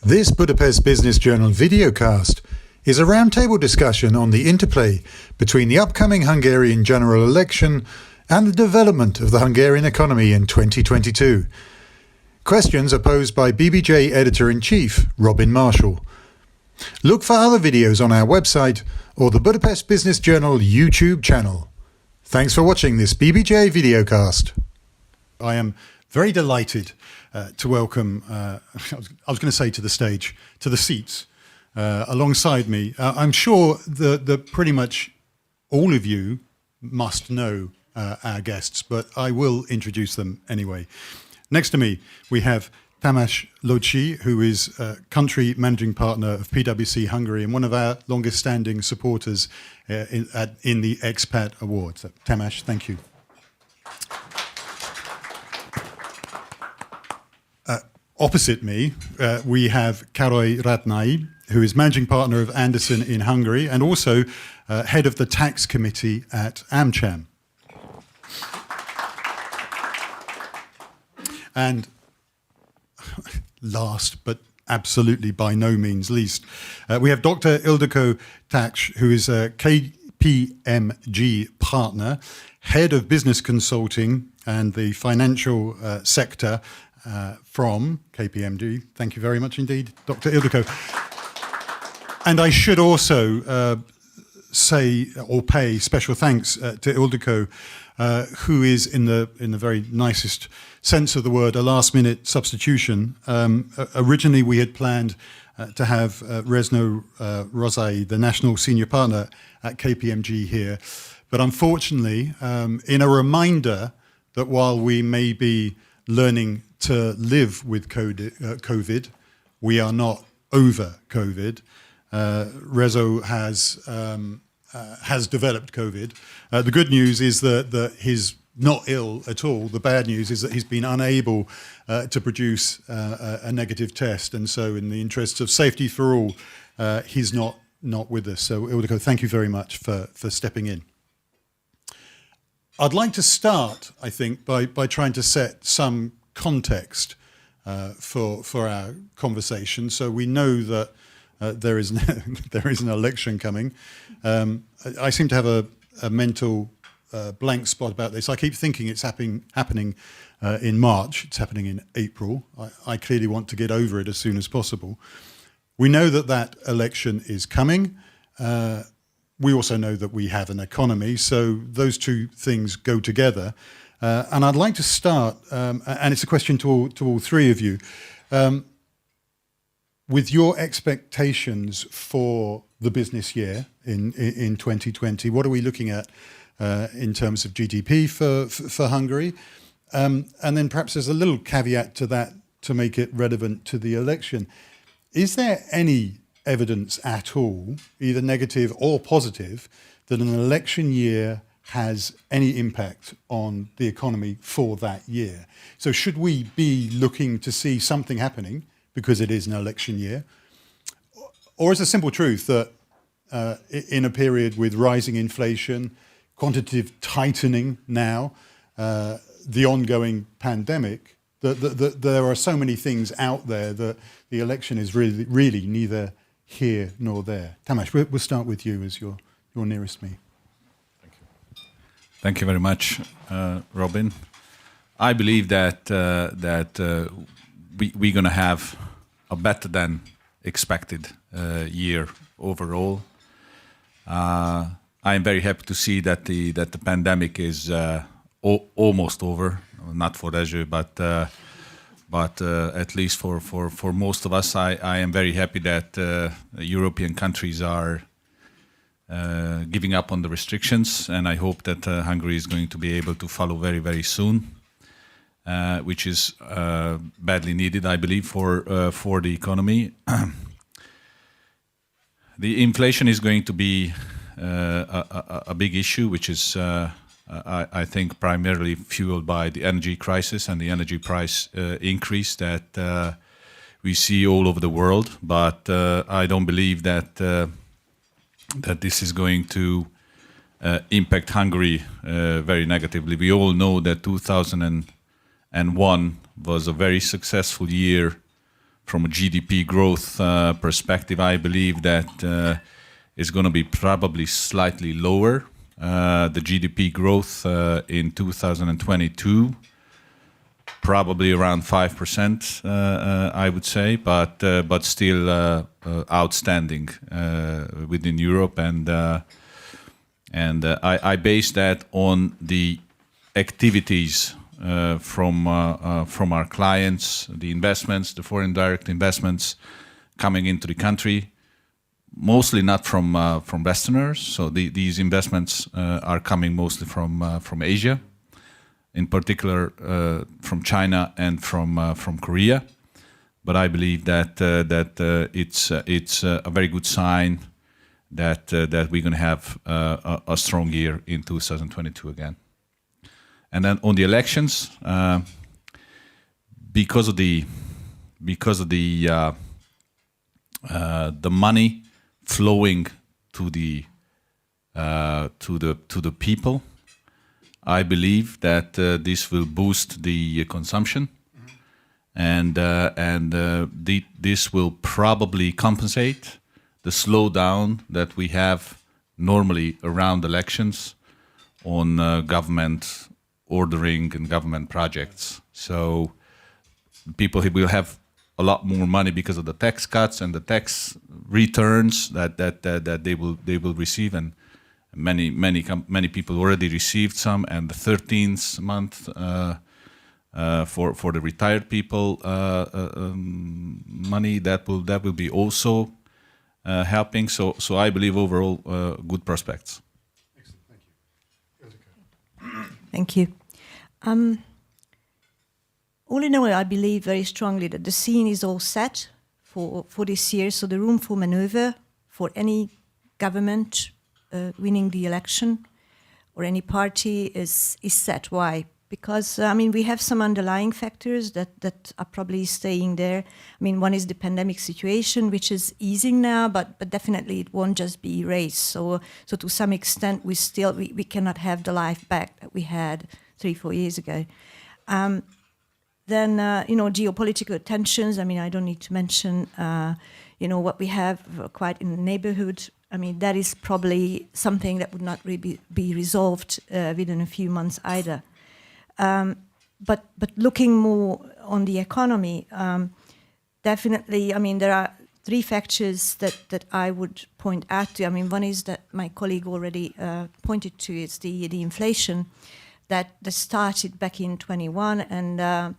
This Budapest Business Journal videocast is a roundtable discussion on the interplay between the upcoming Hungarian general election and the development of the Hungarian economy in 2022. Questions are posed by BBJ Editor-in-Chief Robin Marshall. Look for other videos on our website or the Budapest Business Journal YouTube channel. Thanks for watching this BBJ videocast. I am very delighted to welcome, I was going to say to the stage, to the seats alongside me. I'm sure that pretty much all of you must know our guests, but I will introduce them anyway. Next to me, we have Tamás Lőcsei, who is country managing partner of PwC Hungary and one of our longest standing supporters in the Expat Awards. So, Tamás, thank you. Opposite me, we have Károly Radnai, who is managing partner of Andersen in Hungary and also head of the tax committee at AmCham. And last, but absolutely by no means least, we have Dr. Ildikó Taksz, who is a KPMG partner, head of business consulting and the financial sector from KPMG. Thank you very much indeed, Dr. Ildikó. And I should also say or pay special thanks to Ildikó, who is in the very nicest sense of the word a last-minute substitution. Originally, we had planned to have Rezno Rozai, the national senior partner at KPMG here, but unfortunately, in a reminder that while we may be learning to live with COVID, we are not over COVID. Rezo has developed COVID. The good news is that he's not ill at all. The bad news is that he's been unable to produce a negative test, and so in the interests of safety for all, he's not with us. So Ildikó, thank you very much for stepping in. I'd like to start, I think, by trying to set some context for our conversation. So we know that there is an election coming. I seem to have a mental blank spot about this. I keep thinking it's happening in March. It's happening in April. I clearly want to get over it as soon as possible. We know that election is coming. We also know that we have an economy, so those two things go together. And I'd like to start, and it's a question to all three of you, with your expectations for the business year in 2020. What are we looking at in terms of GDP for Hungary? And then perhaps there's a little caveat to that to make it relevant to the election. Is there any evidence at all, either negative or positive, that an election year has any impact on the economy for that year? So should we be looking to see something happening because it is an election year? Or is the simple truth that in a period with rising inflation, quantitative tightening now, the ongoing pandemic, that there are so many things out there that the election is really neither here nor there? Tamás, we'll start with you as you're nearest me. Thank you very much, Robin. I believe that we're going to have a better than expected year overall. I am very happy to see that the pandemic is almost over. Not for Rezső, but at least for most of us. I am very happy that European countries are giving up on the restrictions, and I hope that Hungary is going to be able to follow very, very soon, which is badly needed, I believe, for the economy. The inflation is going to be a big issue, which is, I think, primarily fueled by the energy crisis and the energy price increase that we see all over the world. But I don't believe that this is going to impact Hungary very negatively. We all know that 2001 was a very successful year from a GDP growth perspective, I believe that is going to be probably slightly lower. The GDP growth in 2022, probably around 5%, I would say, but still outstanding within Europe, and I base that on the activities from our clients, the investments, the foreign direct investments coming into the country, mostly not from Westerners. So these investments are coming mostly from Asia, in particular from China and from Korea. But I believe that it's a very good sign that we're going to have a strong year in 2022 again. And then on the elections, because of the money flowing to the people, I believe that this will boost the consumption, and this will probably compensate the slowdown that we have normally around elections on government ordering and government projects. So people will have a lot more money because of the tax cuts and the tax returns that they will receive, and many people already received some, and the 13th month for the retired people money that will be also helping. So I believe overall good prospects. Excellent, thank you. Thank you. All in all, I believe very strongly that the scene is all set for this year. So the room for maneuver for any government winning the election or any party is set. Why? Because, we have some underlying factors that are probably staying there. One is the pandemic situation, which is easing now, but definitely it won't just be erased. So to some extent, we cannot have the life back that we had 3-4 years ago. Then, geopolitical tensions. I don't need to mention, what we have quite in the neighborhood. That is probably something that would not really be resolved within a few months either. But looking more on the economy, definitely, there are 3 factors that I would point out to. One is that my colleague already pointed to. It's the inflation that started back in 21, and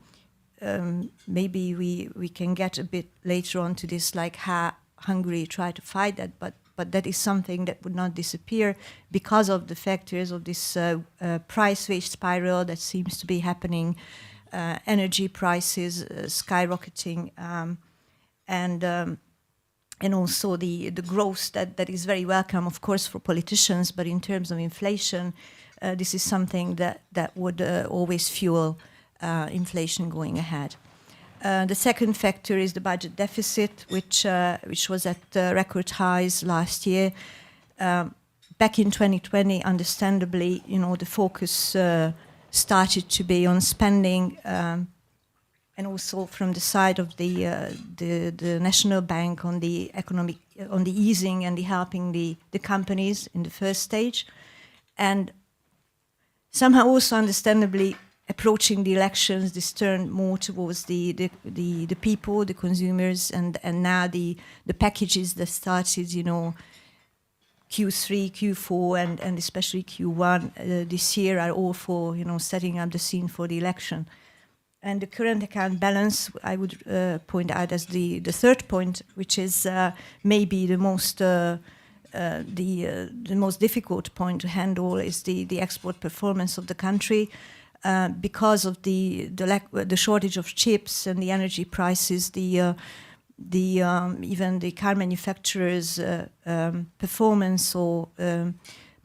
maybe we can get a bit later on to this, like how Hungary tried to fight that, but that is something that would not disappear because of the factors of this price-wage spiral that seems to be happening, energy prices skyrocketing, and also the growth that is very welcome, of course, for politicians, but in terms of inflation, this is something that would always fuel inflation going ahead. The second factor is the budget deficit, which was at record highs last year. Back in 2020, understandably, the focus started to be on spending, and also from the side of the National Bank on the easing and the helping the companies in the first stage, and somehow also understandably, approaching the elections, this turned more towards the people, the consumers, and now the packages that started, Q3, Q4, and especially Q1 this year are all for, setting up the scene for the election. And the current account balance, I would point out as the third point, which is maybe the most difficult point to handle, is the export performance of the country. Because of the shortage of chips and the energy prices, even the car manufacturers' performance or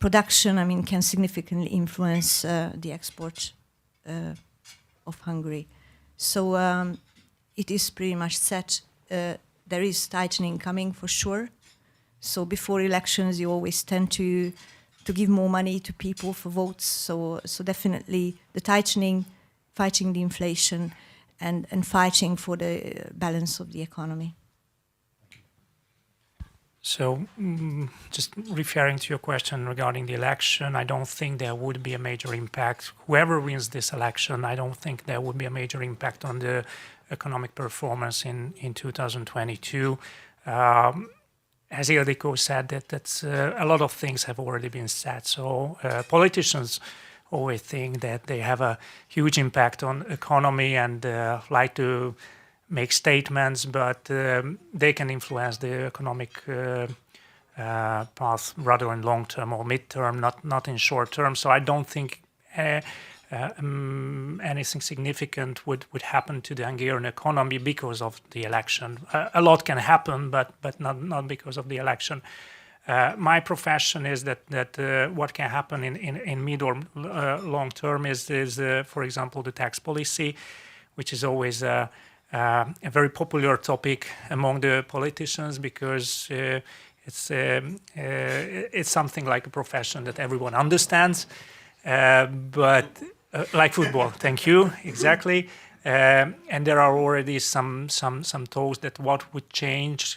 production, can significantly influence the export of Hungary. So it is pretty much set. There is tightening coming for sure. So before elections, you always tend to give more money to people for votes. So definitely the tightening, fighting the inflation, and fighting for the balance of the economy. So, just referring to your question regarding the election, I don't think there would be a major impact. Whoever wins this election, I don't think there would be a major impact on the economic performance in 2022. As Ildikó said, that's a lot of things have already been said. So politicians always think that they have a huge impact on economy and like to make statements, but they can influence the economic path rather in long term or mid term, not in short term. So I don't think anything significant would happen to the Hungarian economy because of the election. A lot can happen, but not because of the election. My profession is that what can happen in mid or long term is for example, the tax policy, which is always a very popular topic among the politicians because it's something like a profession that everyone understands, but like football. Thank you, exactly. And there are already some talks that what would change.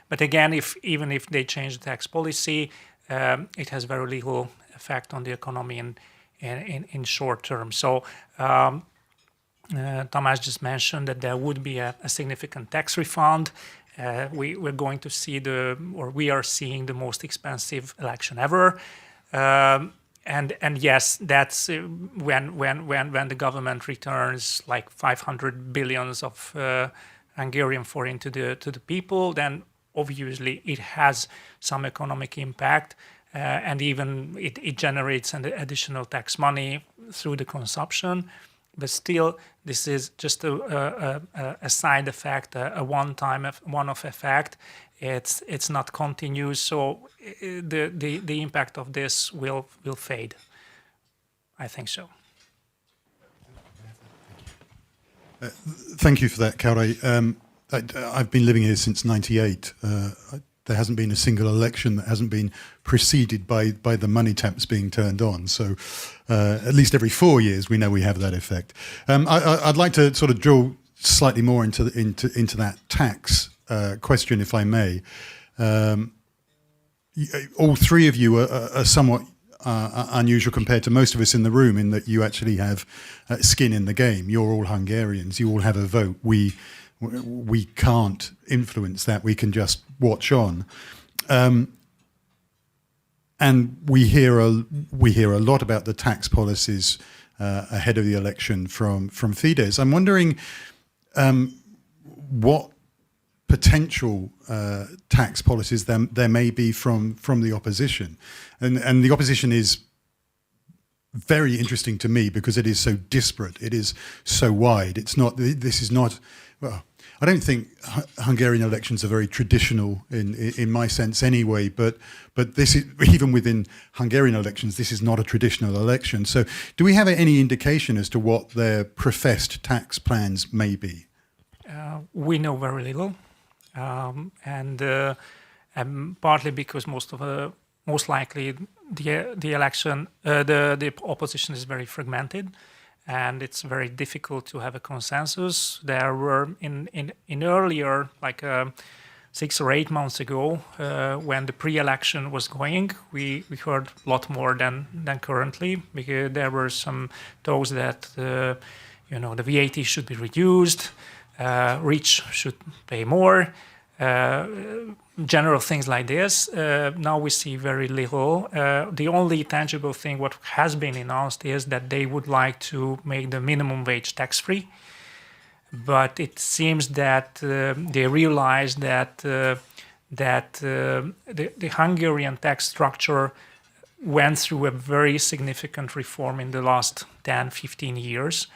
But again, even if they change the tax policy, it has very little effect on the economy in short term. So Tamás just mentioned that there would be a significant tax refund. We're going to see we are seeing the most expensive election ever. And yes, that's when the government returns like 500 billions of Hungarian forint to the people, then obviously it has some economic impact, and even it generates an additional tax money through the consumption. But still, this is just a side effect, a one-off effect. It's not continuous, so the impact of this will fade. I think so. Thank you for that, Károly. I've been living here since '98. There hasn't been a single election that hasn't been preceded by the money taps being turned on. So at least every 4 years we know we have that effect. I'd like to sort of drill slightly more into that tax question, if I may. All three of you are somewhat unusual compared to most of us in the room in that you actually have skin in the game. You're all Hungarians. You all have a vote. We can't influence that. We can just watch on. And we hear a lot about the tax policies ahead of the election from Fidesz. I'm wondering what potential tax policies there may be from the opposition, and the opposition is very interesting to me because it is so disparate. It is so wide. It's not. This is not. Well, I don't think Hungarian elections are very traditional in my sense anyway. But this is, even within Hungarian elections, this is not a traditional election. So, do we have any indication as to what their professed tax plans may be? We know very little, and partly because most likely the election, the opposition is very fragmented, and it's very difficult to have a consensus. There were in earlier, like 6 or 8 months ago, when the pre-election was going, we heard a lot more than currently, because there were some talks that the VAT should be reduced, rich should pay more, general things like this. Now we see very little. The only tangible thing what has been announced is that they would like to make the minimum wage tax-free. But it seems that they realize that the Hungarian tax structure went through a very significant reform in the last 10, 15 years.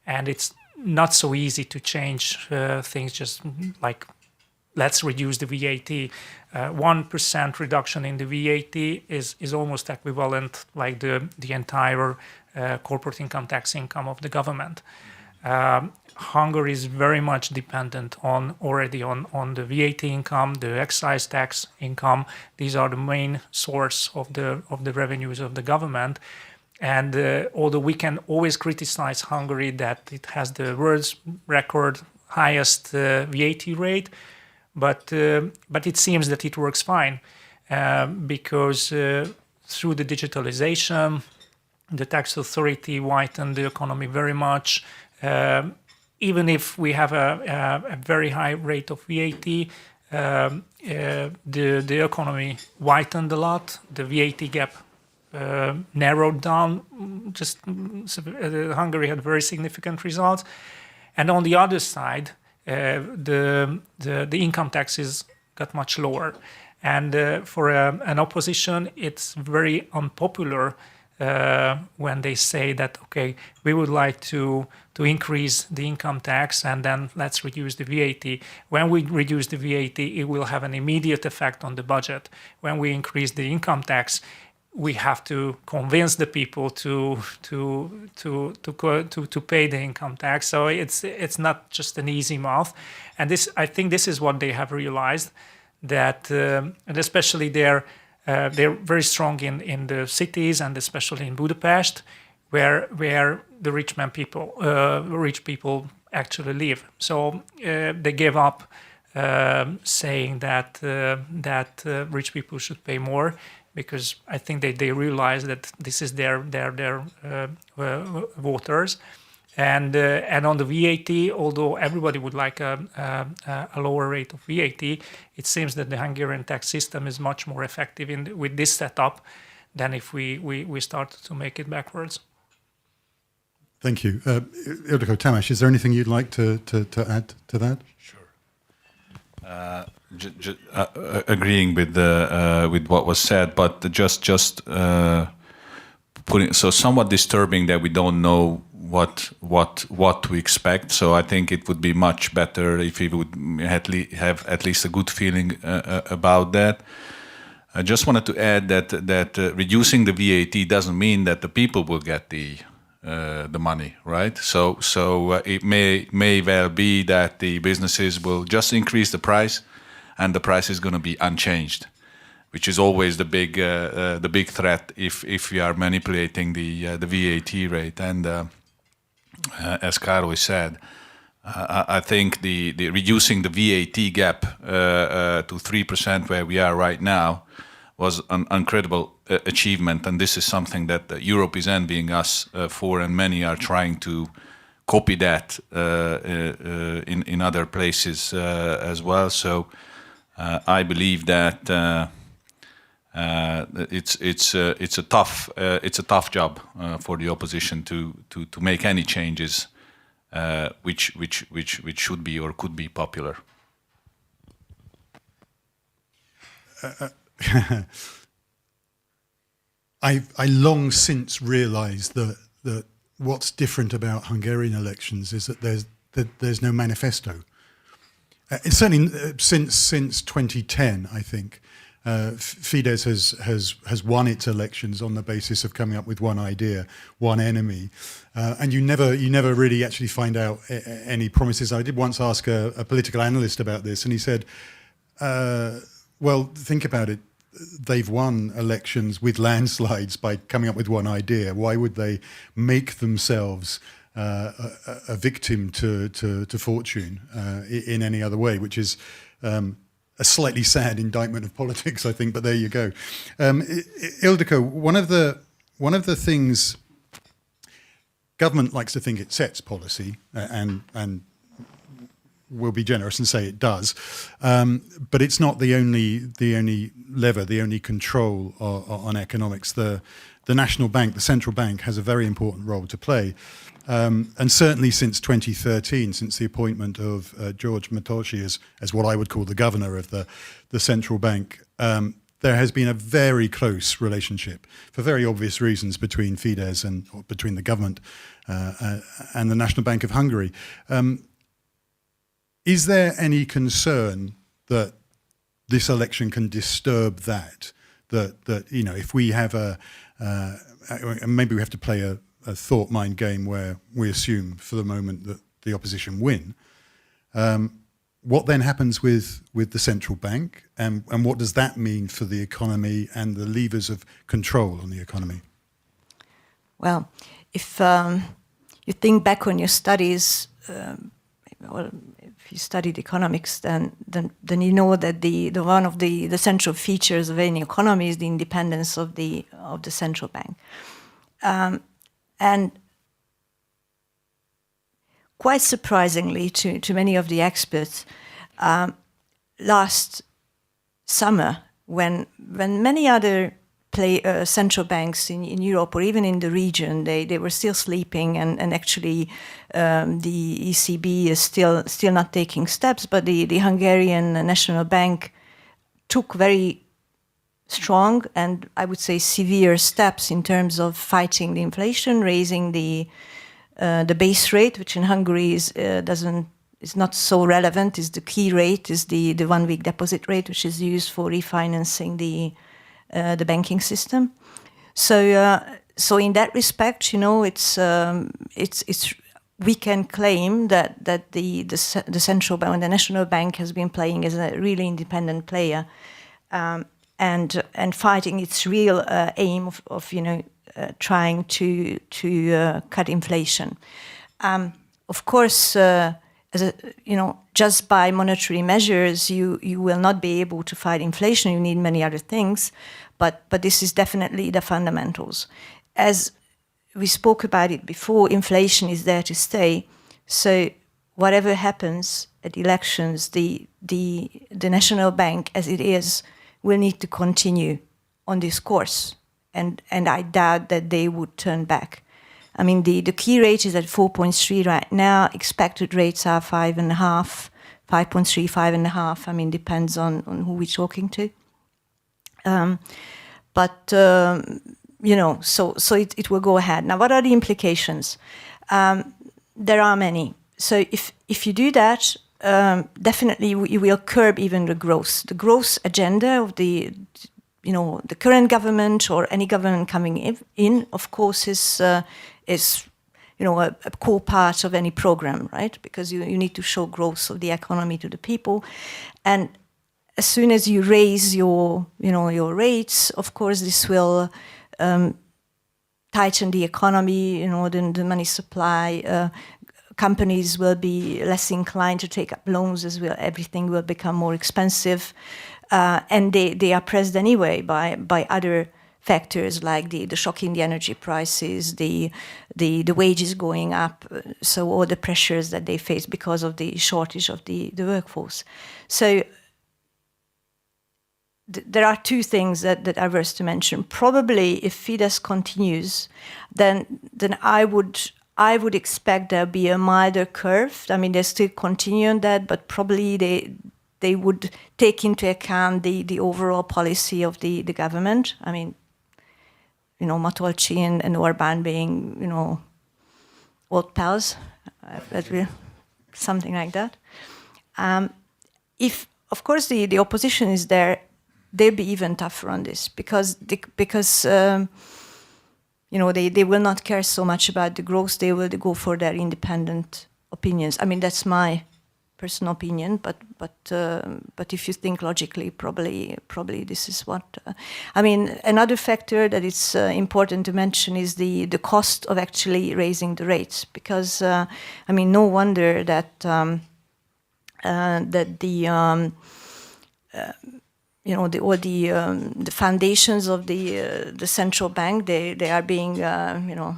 And it's not so easy to change things just like, let's reduce the VAT. 1% reduction in the VAT is almost equivalent like the entire corporate income tax income of the government. Hungary is very much dependent on the VAT income, the excise tax income. These are the main source of the revenues of the government. And although we can always criticize Hungary that it has the world's record highest VAT rate, but it seems that it works fine because through the digitalization, the tax authority widened the economy very much. Even if we have a very high rate of VAT, the economy widened a lot. The VAT gap narrowed down. Hungary had very significant results. And on the other side, the income taxes got much lower. And for an opposition, it's very unpopular when they say that, okay, we would like to increase the income tax and then let's reduce the VAT. When we reduce the VAT, it will have an immediate effect on the budget. When we increase the income tax, we have to convince the people to pay the income tax. So it's not just an easy math. And I think this is what they have realized, that and especially they're very strong in the cities and especially in Budapest, where the rich people actually live. So they gave up saying that rich people should pay more, because I think they realize that this is their voters. And on the VAT, although everybody would like a lower rate of VAT, it seems that the Hungarian tax system is much more effective with this setup than if we started to make it backwards. Thank you. Ildikó, Tamás, is there anything you'd like to add to that? Sure. Agreeing with what was said, but just putting, so somewhat disturbing that we don't know what to expect. So I think it would be much better if we would have at least a good feeling about that. I just wanted to add that reducing the VAT doesn't mean that the people will get the money, right? So it may well be that the businesses will just increase the price, and the price is going to be unchanged, which is always the big threat if we are manipulating the VAT rate. And as Károly said, I think the reducing the VAT gap to 3% where we are right now was an incredible achievement, and this is something that Europe is envying us for, and many are trying to copy that in other places as well. So I believe that it's a tough job for the opposition to make any changes which should be or could be popular. I long since realised that what's different about Hungarian elections is that there's no manifesto. Certainly since 2010, I think Fidesz has won its elections on the basis of coming up with one idea, one enemy, and you never really actually find out any promises. I did once ask a political analyst about this, and he said, well, think about it. They've won elections with landslides by coming up with one idea. Why would they make themselves a victim to fortune in any other way? Which is a slightly sad indictment of politics, I think. But there you go. Ildikó, one of the things government likes to think it sets policy, and will be generous and say it does, but it's not the only lever, the only control on economics. The national bank, the central bank, has a very important role to play, and certainly since 2013, since the appointment of George Matosi as what I would call the governor of the central bank, there has been a very close relationship, for very obvious reasons, between Fidesz and between the government and the National Bank of Hungary. Is there any concern that this election can disturb that if we have maybe we have to play a thought mind game where we assume for the moment that the opposition win, what then happens with the central bank, and what does that mean for the economy and the levers of control on the economy? Well, if you think back on your studies, well, if you studied economics, then you know that the one of the central features of any economy is the independence of the central bank, and quite surprisingly to many of the experts, last summer when many other central banks in Europe or even in the region, they were still sleeping, and actually the ECB is still not taking steps, but the Hungarian National Bank took very strong and I would say severe steps in terms of fighting the inflation, raising the base rate, which in Hungary is not so relevant. Is the key rate is the 1 week deposit rate, which is used for refinancing the banking system. So in that respect, you know, it's we can claim that the central bank, the national bank, has been playing as a really independent player, and fighting its real aim of you know trying to cut inflation. Of course, as a, you know, just by monetary measures, you will not be able to fight inflation. You need many other things, but this is definitely the fundamentals. As we spoke about it before, inflation is there to stay. So whatever happens at elections, the national bank, as it is, will need to continue on this course, and I doubt that they would turn back. I mean, the key rate is at 4.3 right now. Expected rates are 5.5, 5.3, 5.5. I mean, depends on who we're talking to. You know, so it will go ahead. Now, what are the implications? There are many. So if you do that, definitely you will curb even the growth agenda of the current government or any government coming in, of course, is you know a core part of any program, right? Because you need to show growth of the economy to the people, and as soon as you raise your rates, of course, this will tighten the economy. You know, the money supply. Companies will be less inclined to take up loans as well. Everything will become more expensive, and they are pressed anyway by other factors like the shock in the energy prices, the wages going up, so all the pressures that they face because of the shortage of the workforce. So there are two things that are worth to mention. Probably if Fidesz continues, then I would expect there'll be a milder curve. I mean, they still continue on that, but probably they would take into account the overall policy of the government. I mean, you know, Matolcsi and Orbán being, you know, old pals, something like that. If, of course, the opposition is there, they'll be even tougher on this because you know, they will not care so much about the growth. They will go for their independent opinions. I mean, that's my personal opinion, but if you think logically, probably this is what. I mean, another factor that it's important to mention is the cost of actually raising the rates, because I mean, no wonder that you know, all the foundations of the central bank, they are being you know,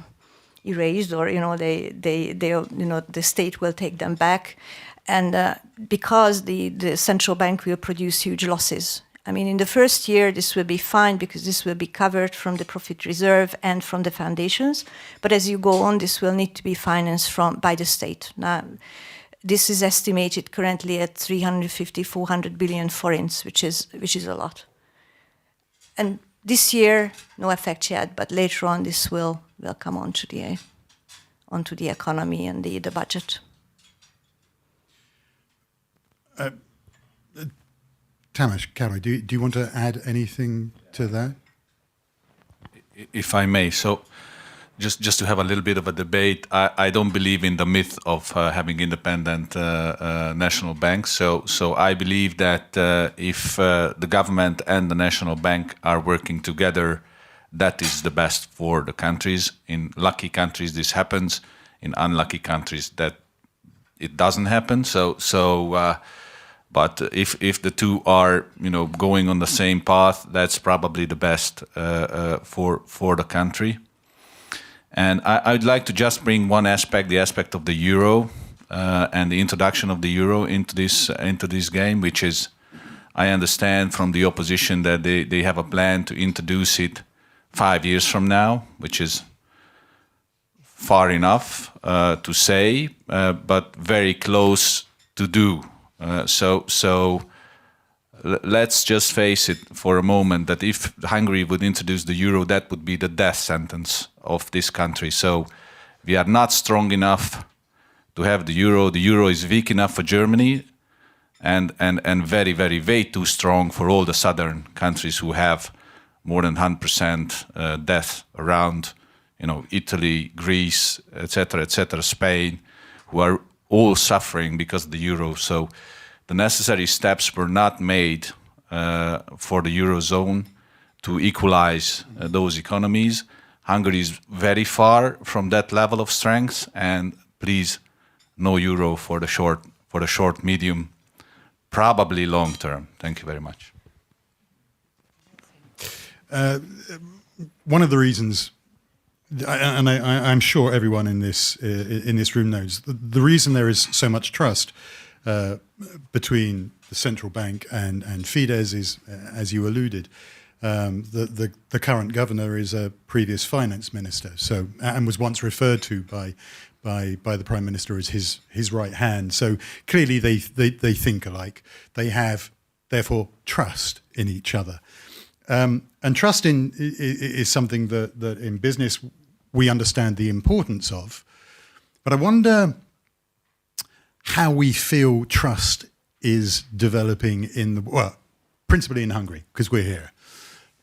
erased, or you know, they you know, the state will take them back, and because the central bank will produce huge losses. I mean, in the first year this will be fine because this will be covered from the profit reserve and from the foundations, but as you go on, this will need to be financed by the state. Now, this is estimated currently at 350-400 billion forints, which is a lot. And this year, no effect yet, but later on, this will come onto the economy and the budget. Tamás, Károly, do you want to add anything to that? If I may, so. Just to have a little bit of a debate, I don't believe in the myth of having independent national banks. So I believe that if the government and the national bank are working together, that is the best for the countries. In lucky countries, this happens. In unlucky countries, that it doesn't happen. But if the two are, going on the same path, that's probably the best for the country. And I'd like to just bring one aspect, the aspect of the euro and the introduction of the euro into this game, which is, I understand from the opposition that they have a plan to introduce it 5 years from now, which is far enough to say, but very close to do. So let's just face it for a moment that if Hungary would introduce the euro, that would be the death sentence of this country. So we are not strong enough to have the euro. The euro is weak enough for Germany and very, very, way too strong for all the southern countries who have more than 100% death around, Italy, Greece, etc., Spain, who are all suffering because of the euro. So the necessary steps were not made for the eurozone to equalize those economies. Hungary is very far from that level of strength, and please, no euro for the short, medium, probably long term. Thank you very much. One of the reasons, and I'm sure everyone in this room knows, the reason there is so much trust between the central bank and Fidesz is, as you alluded, the current governor is a previous finance minister, and was once referred to by the prime minister as his right hand. So clearly they think alike. They have therefore trust in each other. And trust is something that in business we understand the importance of. But I wonder how we feel trust is developing principally in Hungary, because we're here,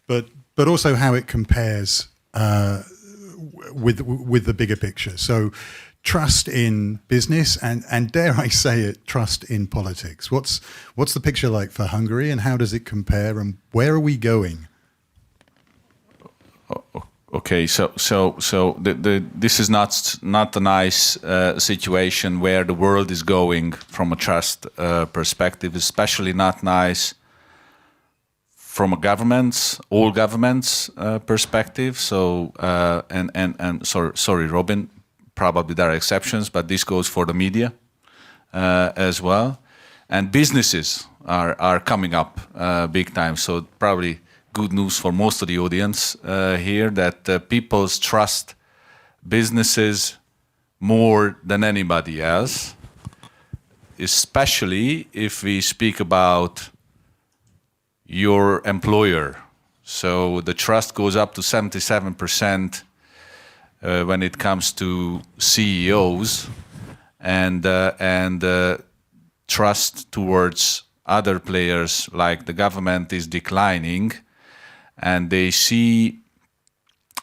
but also how it compares with the bigger picture. So trust in business and dare I say it, trust in politics. What's the picture like for Hungary, and how does it compare, and where are we going? Okay, so this is not a nice situation where the world is going from a trust perspective, especially not nice from all governments perspective. So sorry, Robin, probably there are exceptions, but this goes for the media as well, and businesses are coming up big time. So probably good news for most of the audience here that people trust businesses more than anybody else, especially if we speak about your employer. So the trust goes up to 77% when it comes to CEOs, and trust towards other players like the government is declining. And they see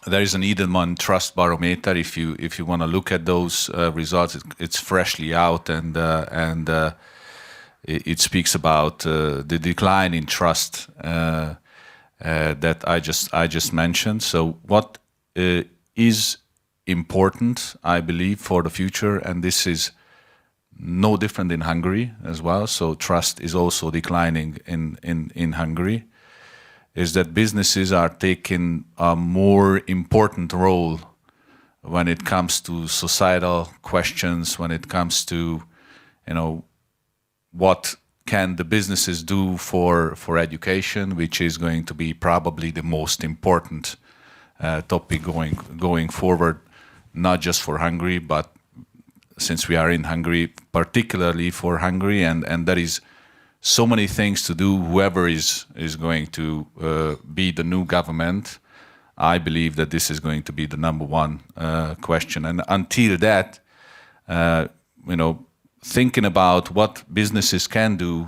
there is an Edelman Trust Barometer. If you want to look at those results, it's freshly out, and it speaks about the decline in trust that I just mentioned. So what is important, I believe, for the future, and this is no different in Hungary as well. So trust is also declining in Hungary, is that businesses are taking a more important role when it comes to societal questions, when it comes to, what can the businesses do for education, which is going to be probably the most important topic going forward, not just for Hungary, but since we are in Hungary, particularly for Hungary, and there is so many things to do. Whoever is going to be the new government, I believe that this is going to be the number one question. And until that, thinking about what businesses can do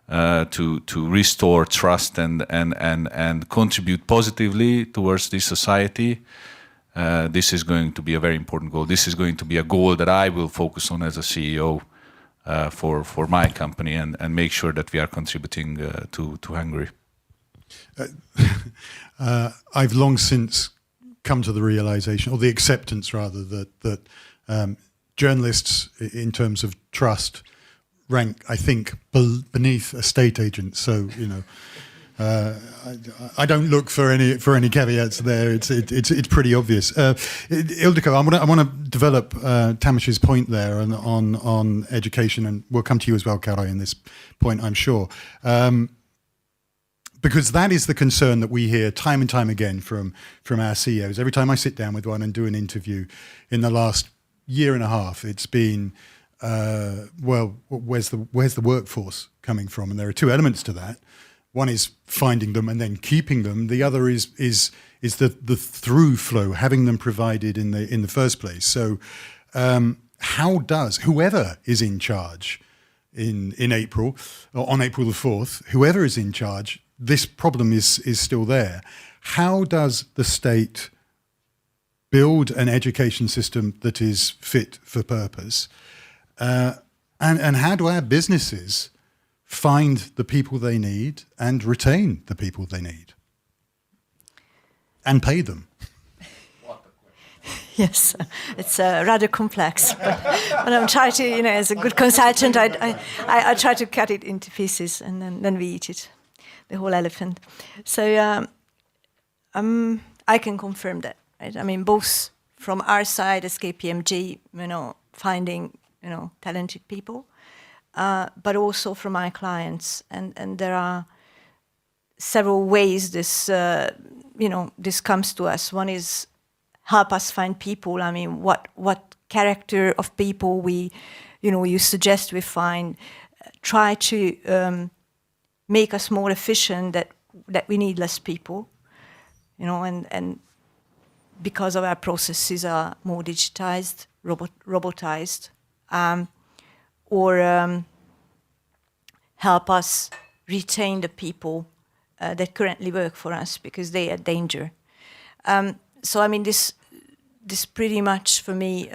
to restore trust and contribute positively towards this society, this is going to be a very important goal. This is going to be a goal that I will focus on as a CEO for my company and make sure that we are contributing to Hungary. I've long since come to the realization, or the acceptance rather, that journalists, in terms of trust, rank, I think, beneath estate agents. So, you know, I don't look for any caveats there. It's pretty obvious. Ildikó, I want to develop Tamás's point there on education, and we'll come to you as well, Károly, in this point, I'm sure. Because that is the concern that we hear time and time again from our CEOs. Every time I sit down with one and do an interview in the last year and a half, it's been, well, where's the workforce coming from? And there are two elements to that. One is finding them and then keeping them. The other is the through flow, having them provided in the first place. So how does whoever is in charge in April, or on April the 4th, whoever is in charge, this problem is still there. How does the state build an education system that is fit for purpose? And how do our businesses find the people they need and retain the people they need? And pay them? Yes, it's rather complex, but I'm trying to, you know, as a good consultant, I try to cut it into pieces, and then we eat it, the whole elephant. So I can confirm that, right? I mean, both from our side as KPMG, you know, finding, you know, talented people, but also from our clients, and there are several ways this, you know, this comes to us. One is help us find people. I mean, what character of people you suggest we find. Try to make us more efficient. That we need less people, you know, and because of our processes are more digitized, robotized, or help us retain the people that currently work for us because they are danger. So I mean, this pretty much for me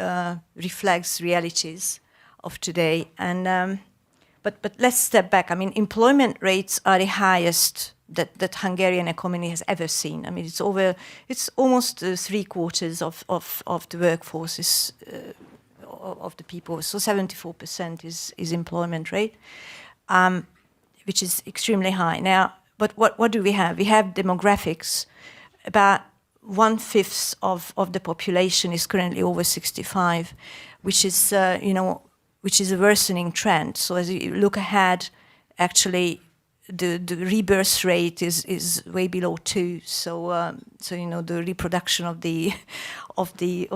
reflects realities of today. And but let's step back. I mean, employment rates are the highest that Hungarian economy has ever seen. I mean, it's almost 3/4 of the workforce is of the people. So 74% is employment rate, which is extremely high. Now, but what do we have? We have demographics. About 1/5 of the population is currently over 65, which is which is a worsening trend. So as you look ahead, actually, the rebirth rate is way below 2. So you know, the reproduction of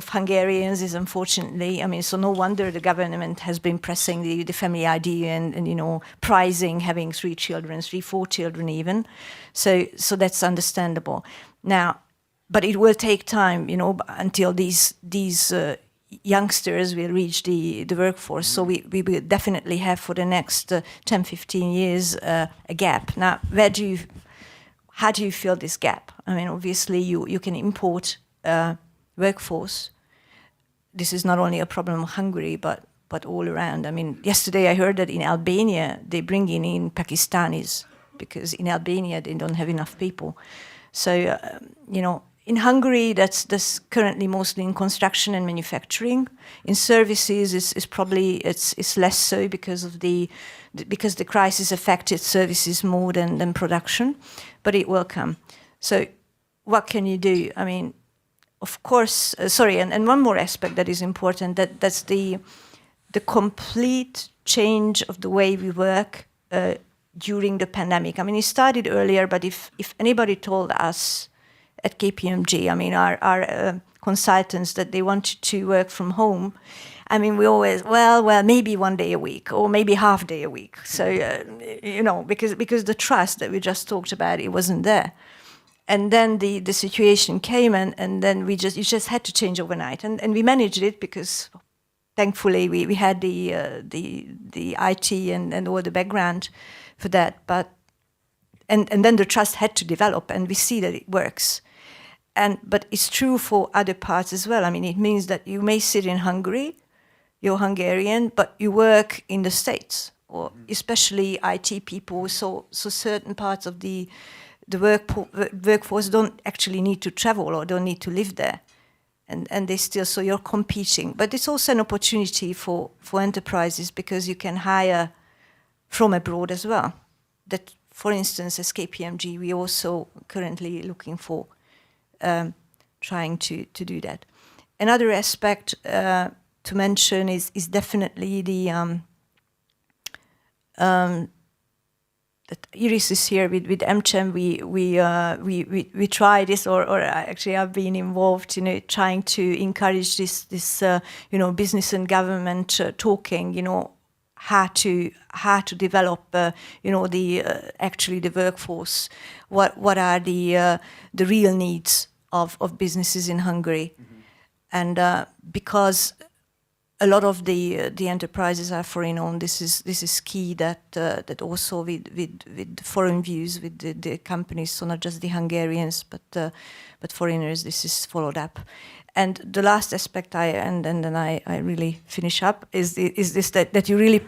Hungarians is unfortunately, I mean, so no wonder the government has been pressing the family idea and you know, prizing having 3 children, 4 children even. So that's understandable. Now, but it will take time, you know, until these youngsters will reach the workforce. So we will definitely have for the next 10, 15 years a gap. Now, how do you fill this gap? I mean, obviously you can import workforce. This is not only a problem of Hungary, but all around. I mean, yesterday I heard that in Albania they bring in Pakistanis because in Albania they don't have enough people. So you know, in Hungary, that's currently mostly in construction and manufacturing. In services, is probably it's less so because the crisis affected services more than production, but it will come. So, what can you do? I mean, of course. And one more aspect that is important. That's the complete change of the way we work during the pandemic. I mean, it started earlier, but if anybody told us at KPMG, I mean, our consultants that they wanted to work from home, I mean, we always, well, maybe 1 day a week or maybe half day a week. So, you know, because the trust that we just talked about, it wasn't there. And then the situation came and then you just had to change overnight. And we managed it because thankfully we had the IT and all the background for that. And then the trust had to develop and we see that it works. But it's true for other parts as well. I mean, it means that you may sit in Hungary, you're Hungarian, but you work in the States, or especially IT people. So certain parts of the workforce don't actually need to travel or don't need to live there. And they still, so you're competing. But it's also an opportunity for enterprises because you can hire from abroad as well. That, for instance, as KPMG, we also currently looking for trying to do that. Another aspect to mention is definitely the that Iris is here with AmCham. We try this, or actually I've been involved, trying to encourage this business and government talking, how to develop, actually the workforce. What are the real needs of businesses in Hungary, and because a lot of the enterprises are foreign-owned. This is key. That also with foreign views with the companies, so not just the Hungarians, but foreigners. This is followed up. And the last aspect, then I really finish up, is this that you really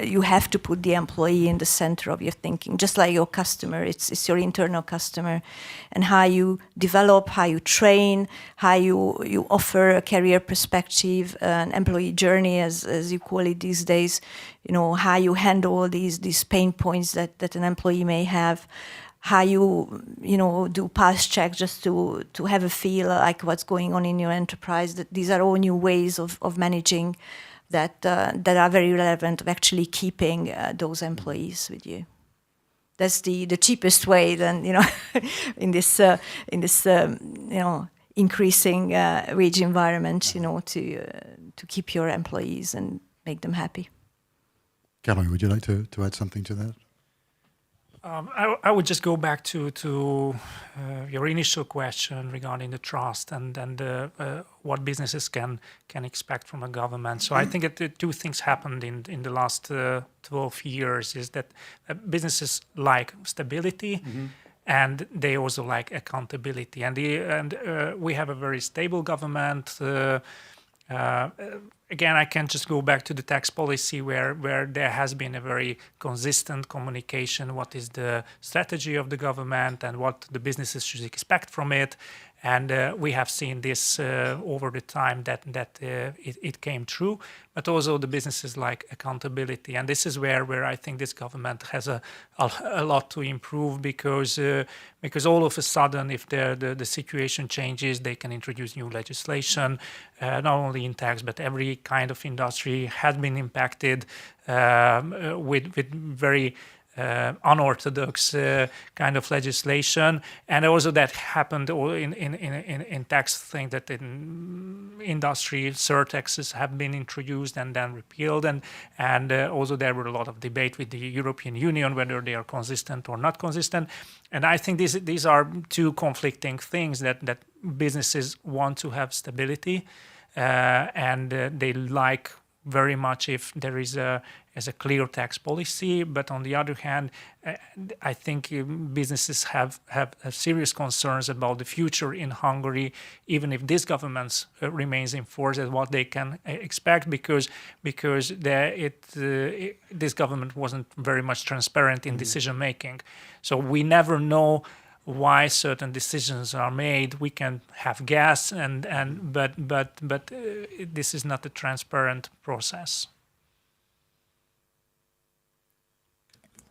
you have to put the employee in the center of your thinking, just like your customer. It's your internal customer, and how you develop, how you train, how you offer a career perspective, an employee journey, as you call it these days. How you handle these pain points that an employee may have. How you do pulse checks just to have a feel like what's going on in your enterprise. That these are all new ways of managing that are very relevant of actually keeping those employees with you. That's the cheapest way then in this increasing wage environment to keep your employees and make them happy. Károly, would you like to add something to that? I would just go back to your initial question regarding the trust and what businesses can expect from a government. So I think that two things happened in the last 12 years is that businesses like stability, and they also like accountability. And we have a very stable government. Again, I can just go back to the tax policy where there has been a very consistent communication, what is the strategy of the government and what the businesses should expect from it. And we have seen this over the time that it came true, but also the businesses like accountability. And this is where I think this government has a lot to improve because all of a sudden, if the situation changes, they can introduce new legislation, not only in tax, but every kind of industry has been impacted with very unorthodox kind of legislation, and also that happened in tax thing that in industry surtaxes have been introduced and then repealed, and also there were a lot of debate with the European Union whether they are consistent or not consistent, and I think these are two conflicting things that businesses want to have stability, and they like very much if there is a clear tax policy, but on the other hand, I think businesses have serious concerns about the future in Hungary, even if this government remains in force, and what they can expect, because this government wasn't very much transparent in decision making. So we never know why certain decisions are made. We can have guess, but this is not a transparent process.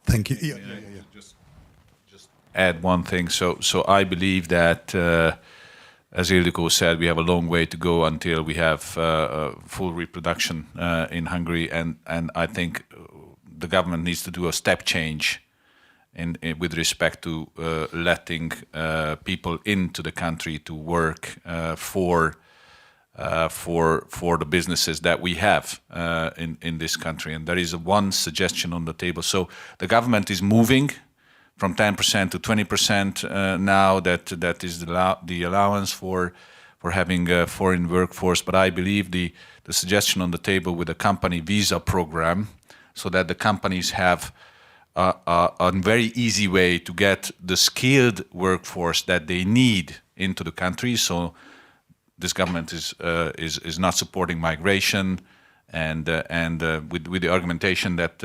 Thank you. Yeah. Just add one thing. So I believe that, as Ildikó said, we have a long way to go until we have full reproduction in Hungary, and I think the government needs to do a step change with respect to letting people into the country to work for the businesses that we have in this country. And there is one suggestion on the table. So the government is moving from 10% to 20% now. That is the allowance for having a foreign workforce. But I believe the suggestion on the table with the company visa program, so that the companies have a very easy way to get the skilled workforce that they need into the country. So this government is not supporting migration, with the argumentation that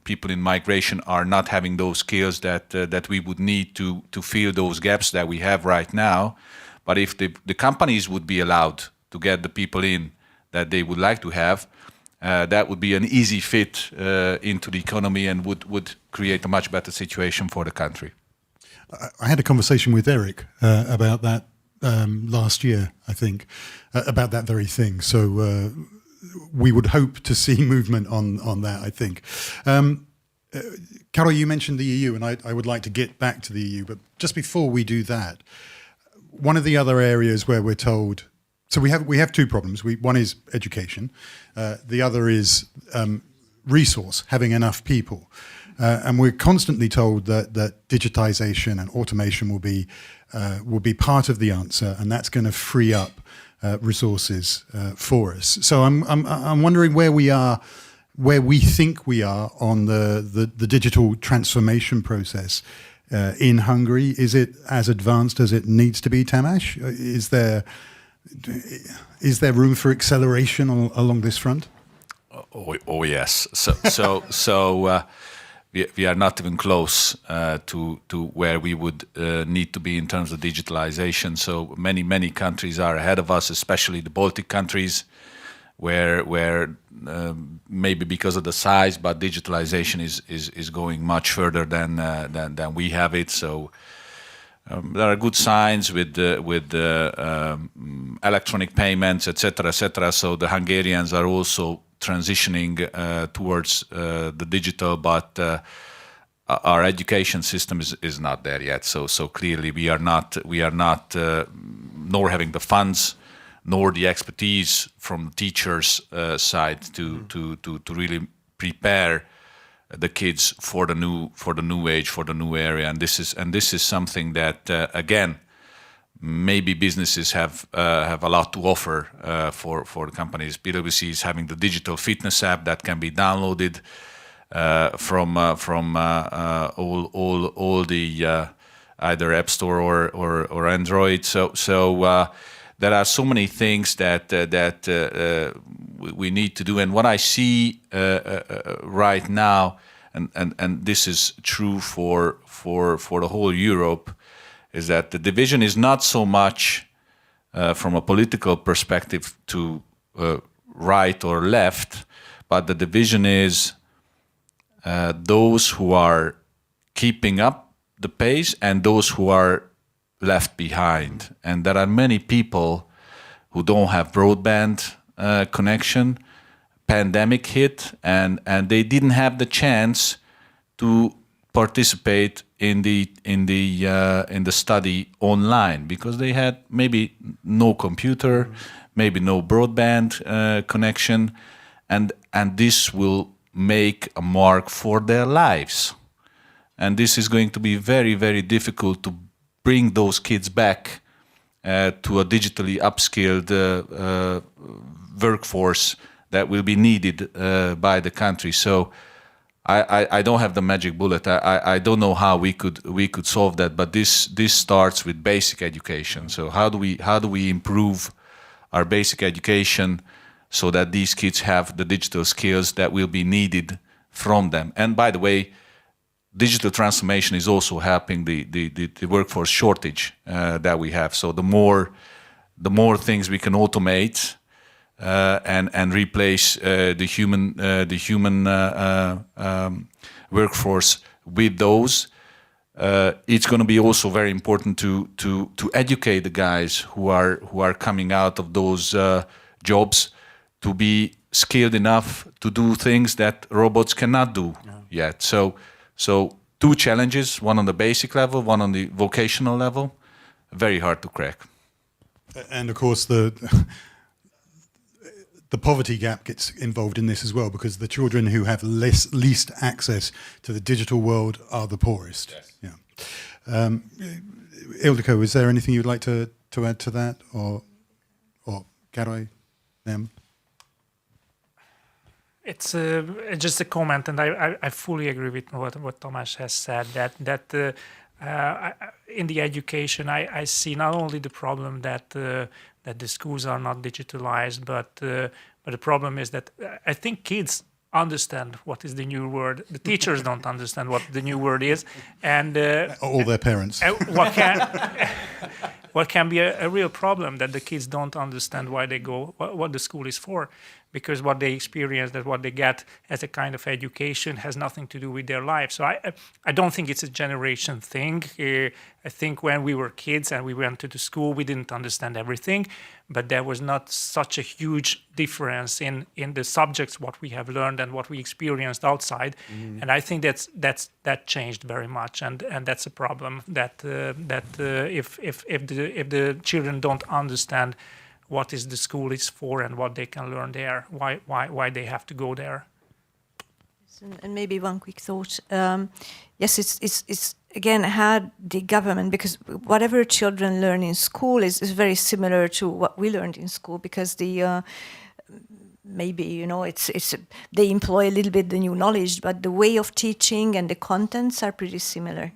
people in migration are not having those skills that we would need to fill those gaps that we have right now. But if the companies would be allowed to get the people in that they would like to have, that would be an easy fit into the economy and would create a much better situation for the country. I had a conversation with Eric about that last year, I think, about that very thing. So we would hope to see movement on that, I think. Károly, you mentioned the EU, and I would like to get back to the EU. But just before we do that, one of the other areas where we're told, so we have two problems. One is education. The other is resource, having enough people. And we're constantly told that digitization and automation will be part of the answer, and that's going to free up resources for us. So I'm wondering where we think we are on the digital transformation process in Hungary. Is it as advanced as it needs to be, Tamás? Is there room for acceleration along this front? Oh yes. So we are not even close to where we would need to be in terms of digitalization. So many countries are ahead of us, especially the Baltic countries, where maybe because of the size, but digitalization is going much further than we have it. So there are good signs with electronic payments, etc. So the Hungarians are also transitioning towards the digital, but our education system is not there yet. So clearly we are not nor having the funds nor the expertise from the teachers' side to really prepare the kids for the new age, for the new area. And this is something that again, maybe businesses have a lot to offer for the companies. PwC is having the digital fitness app that can be downloaded from all the either App Store or Android. So there are so many things that we need to do. And what I see right now, and this is true for the whole Europe, is that the division is not so much from a political perspective to right or left, but the division is those who are keeping up the pace and those who are left behind. And there are many people who don't have broadband connection. Pandemic hit, and they didn't have the chance to participate in the study online because they had maybe no computer, maybe no broadband connection, and this will make a mark for their lives. And this is going to be very, very difficult to bring those kids back to a digitally upskilled workforce that will be needed by the country. So I don't have the magic bullet. I don't know how we could solve that, but this starts with basic education. So how do we improve our basic education so that these kids have the digital skills that will be needed from them? And by the way, digital transformation is also helping the workforce shortage that we have. So the more things we can automate and replace the human workforce with those, it's going to be also very important to educate the guys who are coming out of those jobs to be skilled enough to do things that robots cannot do yet. So two challenges, one on the basic level, one on the vocational level, very hard to crack. And of course the poverty gap gets involved in this as well, because the children who have least access to the digital world are the poorest. Yes. Yeah. Ildikó, is there anything you'd like to add to that, or Károly, them? It's just a comment, and I fully agree with what Tamás has said, that in the education I see not only the problem that the schools are not digitalized, But the problem is that I think kids understand what is the new word. The teachers don't understand what the new word is, and all their parents. What can be a real problem, that the kids don't understand why they go, what the school is for, because what they experience, that what they get as a kind of education has nothing to do with their life. So I don't think it's a generation thing. I think when we were kids and we went to the school, we didn't understand everything, but there was not such a huge difference in the subjects, what we have learned and what we experienced outside. And I think that changed very much, and that's a problem, that if the children don't understand what is the school is for and what they can learn there, why they have to go there. And maybe one quick thought. Yes, it's again how the government, because whatever children learn in school is very similar to what we learned in school, because the maybe it's they employ a little bit the new knowledge, but the way of teaching and the contents are pretty similar,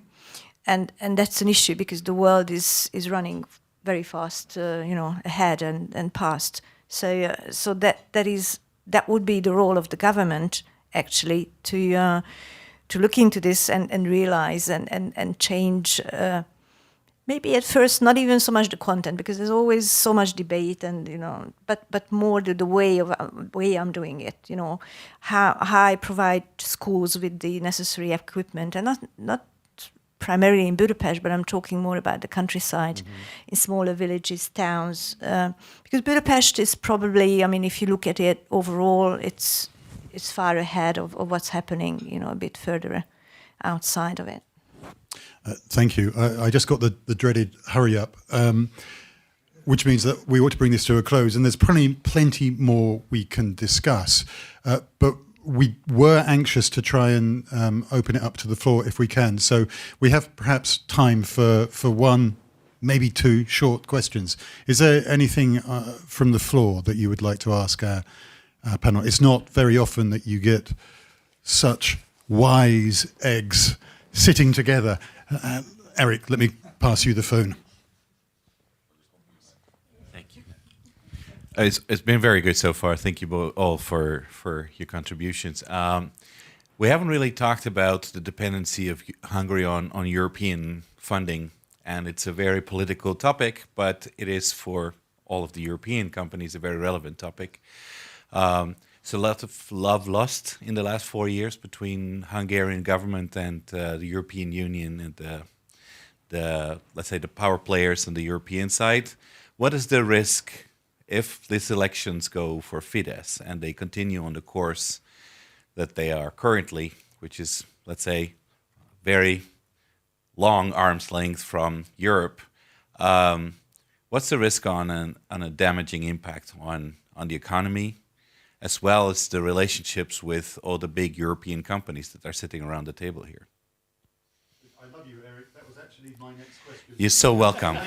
and that's an issue, because the world is running very fast, ahead and past. So that would be the role of the government, actually, to look into this and realize and change. Maybe at first not even so much the content, because there's always so much debate, and but more the way I'm doing it. How I provide schools with the necessary equipment, and not primarily in Budapest, but I'm talking more about the countryside, in smaller villages, towns, because Budapest is probably, if you look at it overall, it's far ahead of what's happening, a bit further outside of it. Thank you. I just got the dreaded hurry up, which means that we ought to bring this to a close, and there's plenty more we can discuss, but we were anxious to try and open it up to the floor if we can. So we have perhaps time for one, maybe two short questions. Is there anything from the floor that you would like to ask our panel? It's not very often that you get such wise eggs sitting together. Eric, let me pass you the phone. It's been very good so far. Thank you both all for your contributions. We haven't really talked about the dependency of Hungary on European funding, and it's a very political topic, but it is for all of the European companies a very relevant topic. So a lot of love lost in the last 4 years between Hungarian government and the European Union and the let's say the power players on the European side. What is the risk if these elections go for Fidesz and they continue on the course that they are currently, which is, let's say, very long arm's length from Europe? What's the risk on a damaging impact on the economy, as well as the relationships with all the big European companies that are sitting around the table here? I love you, Eric. That was actually my next question. You're so welcome.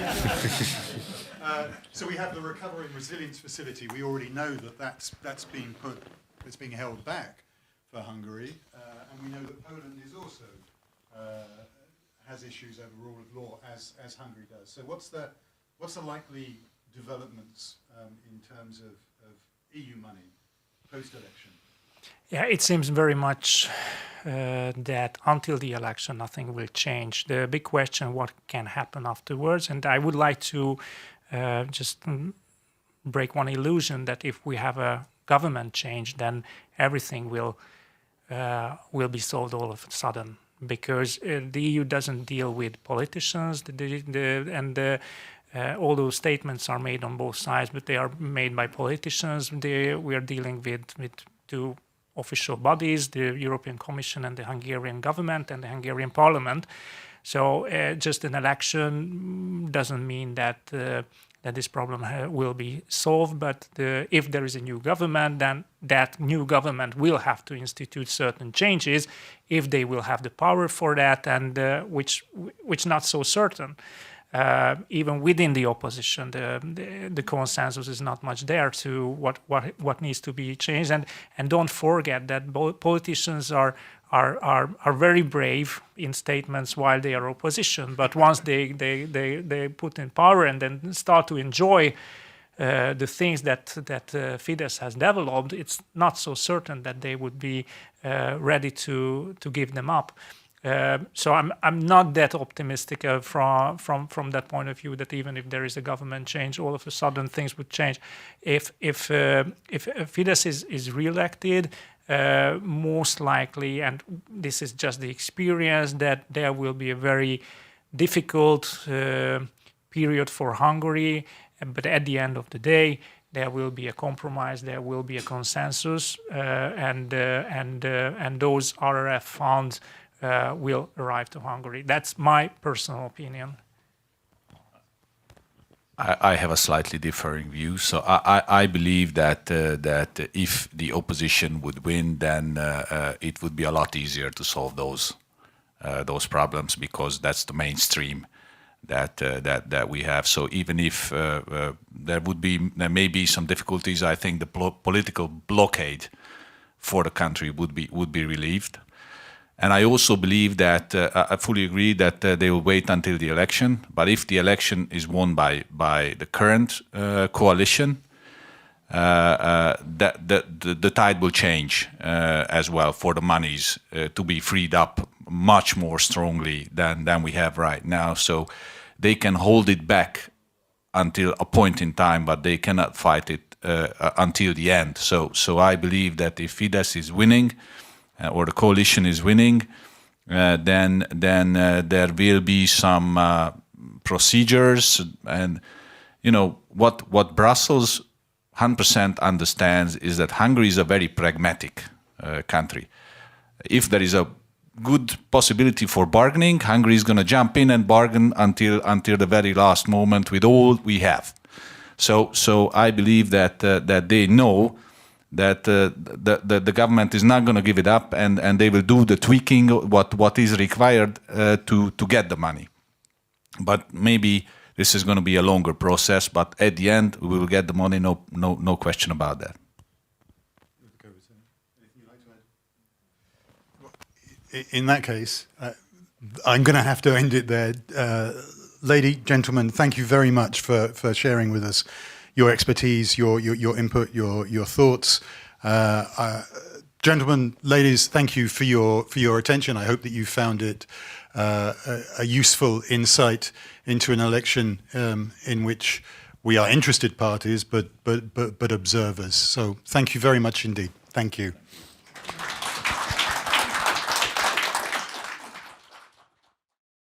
So we have the Recovery and Resilience Facility. We already know that's being held back for Hungary, and we know that Poland is also has issues over rule of law as Hungary does. So what's the likely developments in terms of EU money post-election? Yeah, it seems very much that until the election, nothing will change. The big question, what can happen afterwards? And I would like to just break one illusion that if we have a government change, then everything will be solved all of a sudden. Because the EU doesn't deal with politicians, all those statements are made on both sides, but they are made by politicians. We are dealing with two official bodies, the European Commission and the Hungarian government and the Hungarian Parliament. So just an election doesn't mean that this problem will be solved. But if there is a new government, then that new government will have to institute certain changes if they will have the power for that, and which not so certain. Even within the opposition, the consensus is not much there to what needs to be changed. And don't forget that both politicians are very brave in statements while they are opposition, but once they put in power and then start to enjoy the things that Fidesz has developed, it's not so certain that they would be ready to give them up. So I'm not that optimistic from that point of view that even if there is a government change, all of a sudden things would change. If Fidesz is re-elected, most likely, and this is just the experience, that there will be a very difficult period for Hungary. But at the end of the day, there will be a compromise, there will be a consensus, and those RRF funds will arrive to Hungary. That's my personal opinion. I have a slightly differing view. So I believe that if the opposition would win, then it would be a lot easier to solve those problems, because that's the mainstream that we have. So even if there may be some difficulties, I think the political blockade for the country would be relieved. And I also believe that I fully agree that they will wait until the election. But if the election is won by the current coalition, the tide will change as well for the monies to be freed up much more strongly than we have right now. So they can hold it back until a point in time, but they cannot fight it until the end. So I believe that if Fidesz is winning, or the coalition is winning, then there will be some procedures, and what Brussels 100% understands is that Hungary is a very pragmatic country. If there is a good possibility for bargaining, Hungary is going to jump in and bargain until the very last moment with all we have. So I believe that they know that the government is not going to give it up, and they will do the tweaking what is required to get the money. But maybe this is going to be a longer process, but at the end we will get the money, no question about that. In that case, I'm going to have to end it there. Lady, gentlemen, thank you very much for sharing with us your expertise, your input, your thoughts. Gentlemen, ladies, thank you for your attention. I hope that you found it a useful insight into an election in which we are interested parties, but observers. So thank you very much indeed. Thank you.